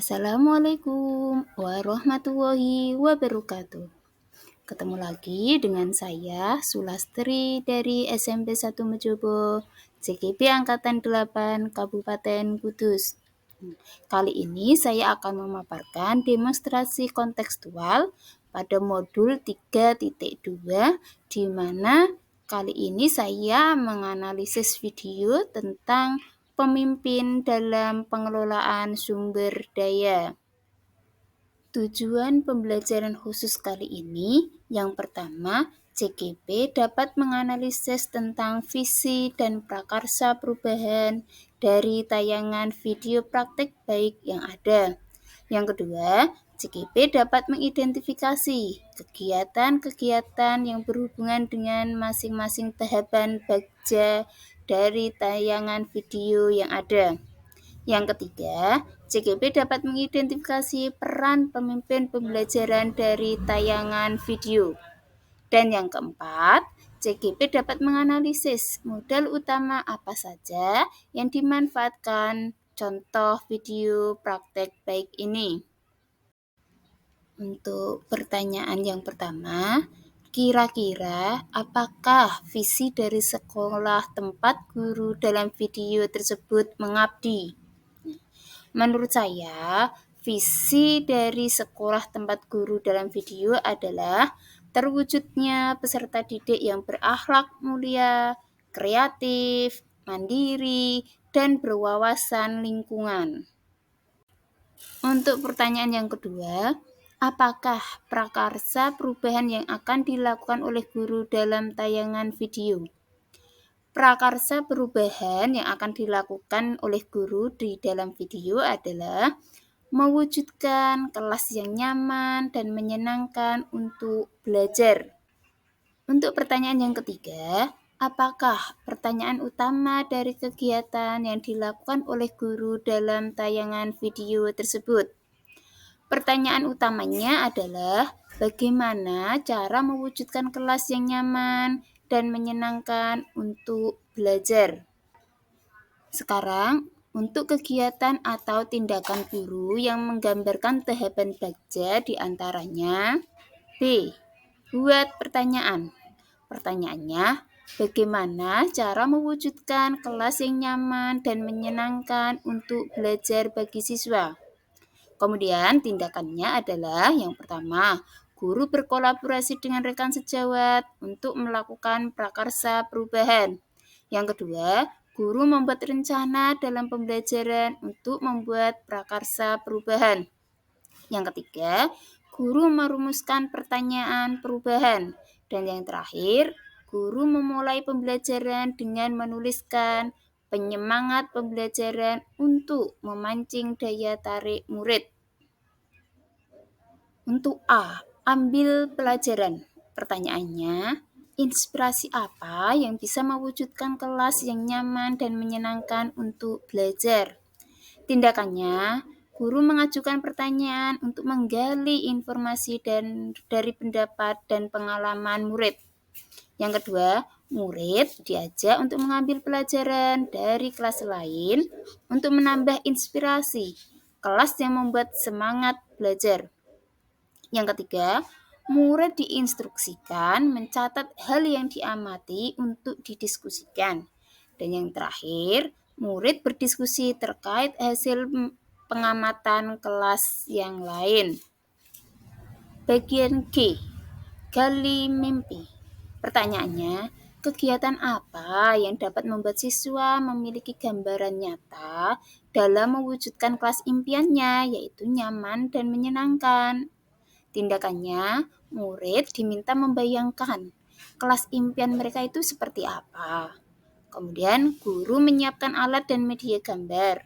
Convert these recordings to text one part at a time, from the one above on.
Assalamualaikum warahmatullahi wabarakatuh. Ketemu lagi dengan saya, Sulastri dari SMP 1 Mejobo, CGP Angkatan 8, Kabupaten Kudus. Kali ini saya akan memaparkan demonstrasi kontekstual pada modul 3.2, di mana kali ini saya menganalisis video tentang pemimpin dalam pengelolaan sumber daya. Tujuan pembelajaran khusus kali ini, yang pertama, CGP dapat menganalisis tentang visi dan prakarsa perubahan dari tayangan video praktek baik yang ada. Yang kedua, CGP dapat mengidentifikasi kegiatan-kegiatan yang berhubungan dengan masing-masing tahapan bagja dari tayangan video yang ada. Yang ketiga, CGP dapat mengidentifikasi peran pemimpin pembelajaran dari tayangan video. Dan yang keempat, CGP dapat menganalisis modal utama apa saja yang dimanfaatkan contoh video praktek baik ini. Untuk pertanyaan yang pertama, kira-kira apakah visi dari sekolah tempat guru dalam video tersebut mengabdi? Menurut saya, visi dari sekolah tempat guru dalam video adalah terwujudnya peserta didik yang berakhlak mulia, kreatif, mandiri, dan berwawasan lingkungan. Untuk pertanyaan yang kedua, apakah prakarsa perubahan yang akan dilakukan oleh guru dalam tayangan video? Prakarsa perubahan yang akan dilakukan oleh guru di dalam video adalah mewujudkan kelas yang nyaman dan menyenangkan untuk belajar. Untuk pertanyaan yang ketiga, apakah pertanyaan utama dari kegiatan yang dilakukan oleh guru dalam tayangan video tersebut? Pertanyaan utamanya adalah bagaimana cara mewujudkan kelas yang nyaman dan menyenangkan untuk belajar. Sekarang, untuk kegiatan atau tindakan guru yang menggambarkan tahapan bagja diantaranya B. Buat pertanyaan. Pertanyaannya, bagaimana cara mewujudkan kelas yang nyaman dan menyenangkan untuk belajar bagi siswa? Kemudian tindakannya adalah yang pertama, guru berkolaborasi dengan rekan sejawat untuk melakukan prakarsa perubahan. Yang kedua, guru membuat rencana dalam pembelajaran untuk membuat prakarsa perubahan. Yang ketiga, guru merumuskan pertanyaan perubahan. Dan yang terakhir, guru memulai pembelajaran dengan menuliskan penyemangat pembelajaran untuk memancing daya tarik murid. Untuk A, ambil pelajaran. Pertanyaannya, inspirasi apa yang bisa mewujudkan kelas yang nyaman dan menyenangkan untuk belajar? Tindakannya, guru mengajukan pertanyaan untuk menggali informasi dari pendapat dan pengalaman murid. Yang kedua, murid diajak untuk mengambil pelajaran dari kelas lain untuk menambah inspirasi kelas yang membuat semangat belajar. Yang ketiga, murid diinstruksikan mencatat hal yang diamati untuk didiskusikan. Dan yang terakhir, murid berdiskusi terkait hasil pengamatan kelas yang lain. Bagian G, gali mimpi. Pertanyaannya, kegiatan apa yang dapat membuat siswa memiliki gambaran nyata dalam mewujudkan kelas impiannya, yaitu nyaman dan menyenangkan? Tindakannya, murid diminta membayangkan kelas impian mereka itu seperti apa. Kemudian, guru menyiapkan alat dan media gambar.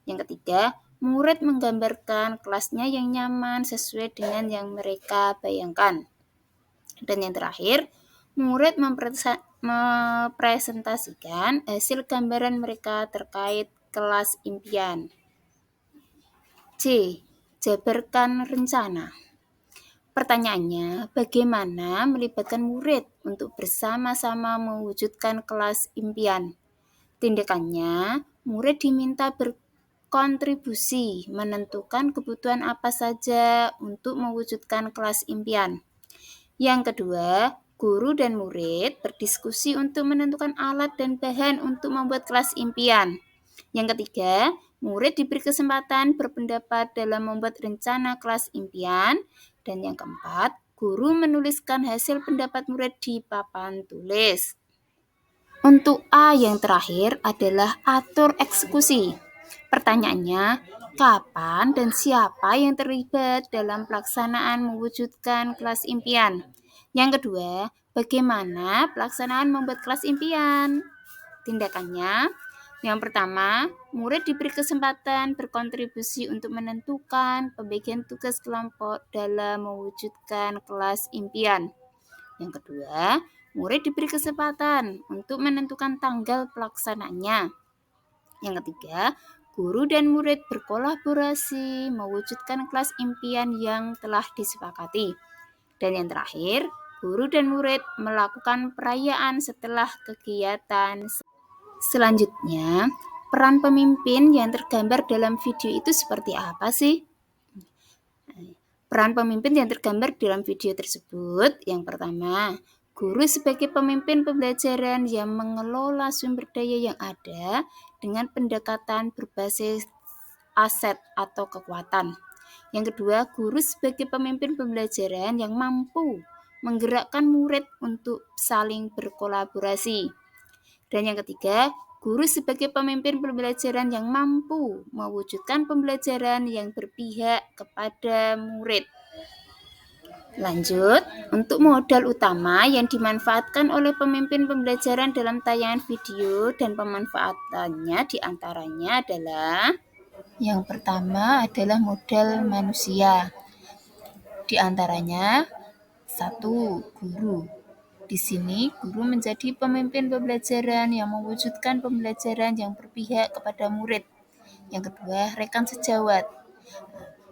Yang ketiga, murid menggambarkan kelasnya yang nyaman sesuai dengan yang mereka bayangkan. Dan yang terakhir, murid mempresentasikan hasil gambaran mereka terkait kelas impian. C. Jabarkan rencana. Pertanyaannya, bagaimana melibatkan murid untuk bersama-sama mewujudkan kelas impian? Tindakannya, murid diminta berkontribusi menentukan kebutuhan apa saja untuk mewujudkan kelas impian. Yang kedua, guru dan murid berdiskusi untuk menentukan alat dan bahan untuk membuat kelas impian. Yang ketiga, murid diberi kesempatan berpendapat dalam membuat rencana kelas impian. Dan yang keempat, guru menuliskan hasil pendapat murid di papan tulis. Untuk A yang terakhir adalah atur eksekusi. Pertanyaannya, kapan dan siapa yang terlibat dalam pelaksanaan mewujudkan kelas impian? Yang kedua, bagaimana pelaksanaan membuat kelas impian? Tindakannya, yang pertama, murid diberi kesempatan berkontribusi untuk menentukan pembagian tugas kelompok dalam mewujudkan kelas impian. Yang kedua, murid diberi kesempatan untuk menentukan tanggal pelaksanaannya. Yang ketiga, guru dan murid berkolaborasi mewujudkan kelas impian yang telah disepakati. Dan yang terakhir, guru dan murid melakukan perayaan setelah kegiatan. Selanjutnya, peran pemimpin yang tergambar dalam video itu seperti apa sih? Peran pemimpin yang tergambar dalam video tersebut, yang pertama, guru sebagai pemimpin pembelajaran yang mengelola sumber daya yang ada dengan pendekatan berbasis aset atau kekuatan. Yang kedua, guru sebagai pemimpin pembelajaran yang mampu menggerakkan murid untuk saling berkolaborasi. Dan yang ketiga, guru sebagai pemimpin pembelajaran yang mampu mewujudkan pembelajaran yang berpihak kepada murid. Lanjut, untuk modal utama yang dimanfaatkan oleh pemimpin pembelajaran dalam tayangan video dan pemanfaatannya diantaranya adalah yang pertama adalah modal manusia. Di antaranya, 1. Guru. Di sini, guru menjadi pemimpin pembelajaran yang mewujudkan pembelajaran yang berpihak kepada murid. Yang kedua, rekan sejawat.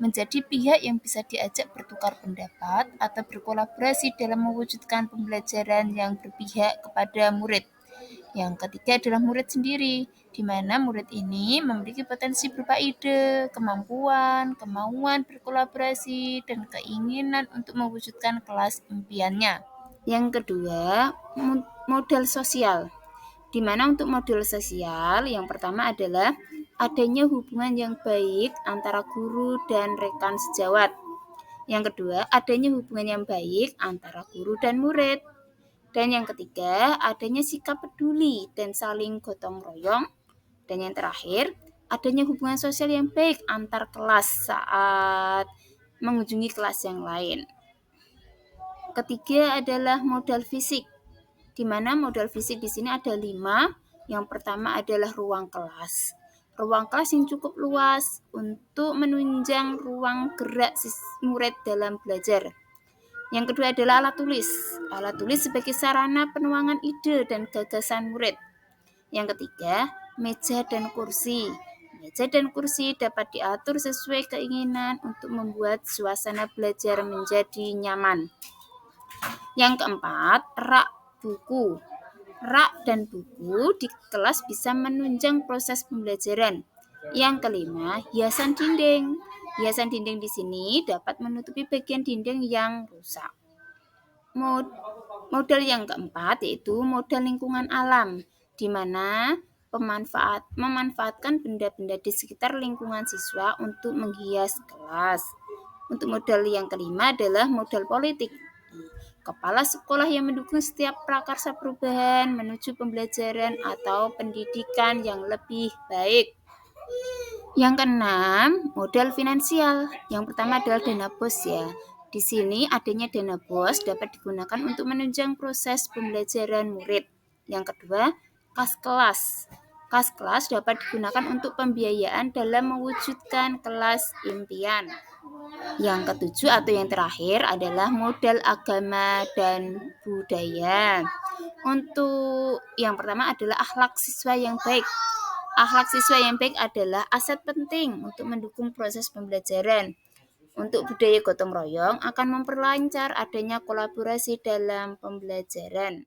Menjadi pihak yang bisa diajak bertukar pendapat atau berkolaborasi dalam mewujudkan pembelajaran yang berpihak kepada murid. Yang ketiga adalah murid sendiri, di mana murid ini memiliki potensi berupa ide, kemampuan, kemauan berkolaborasi, dan keinginan untuk mewujudkan kelas impiannya. Yang kedua, modal sosial. Di mana untuk modal sosial, yang pertama adalah adanya hubungan yang baik antara guru dan rekan sejawat. Yang kedua, adanya hubungan yang baik antara guru dan murid. Dan yang ketiga, adanya sikap peduli dan saling gotong royong. Dan yang terakhir, adanya hubungan sosial yang baik antar kelas saat mengunjungi kelas yang lain. Ketiga adalah modal fisik, di mana modal fisik di sini ada 5. Yang pertama adalah ruang kelas. Ruang kelas yang cukup luas untuk menunjang ruang gerak murid dalam belajar. Yang kedua adalah alat tulis. Alat tulis sebagai sarana penuangan ide dan gagasan murid. Yang ketiga, meja dan kursi. Meja dan kursi dapat diatur sesuai keinginan untuk membuat suasana belajar menjadi nyaman. Yang keempat, rak buku. Rak dan buku di kelas bisa menunjang proses pembelajaran. Yang kelima, hiasan dinding. Hiasan dinding di sini dapat menutupi bagian dinding yang rusak. Modal yang keempat yaitu modal lingkungan alam, di mana memanfaatkan benda-benda di sekitar lingkungan siswa untuk menghias kelas. Untuk modal yang kelima adalah modal politik. Kepala sekolah yang mendukung setiap prakarsa perubahan menuju pembelajaran atau pendidikan yang lebih baik. Yang keenam, modal finansial. Yang pertama adalah dana BOS ya. Di sini adanya dana BOS dapat digunakan untuk menunjang proses pembelajaran murid. Yang kedua, kas kelas. Kas kelas dapat digunakan untuk pembiayaan dalam mewujudkan kelas impian. Yang ketujuh atau yang terakhir adalah modal agama dan budaya. Untuk yang pertama adalah akhlak siswa yang baik. Akhlak siswa yang baik adalah aset penting untuk mendukung proses pembelajaran. Untuk budaya gotong royong akan memperlancar adanya kolaborasi dalam pembelajaran.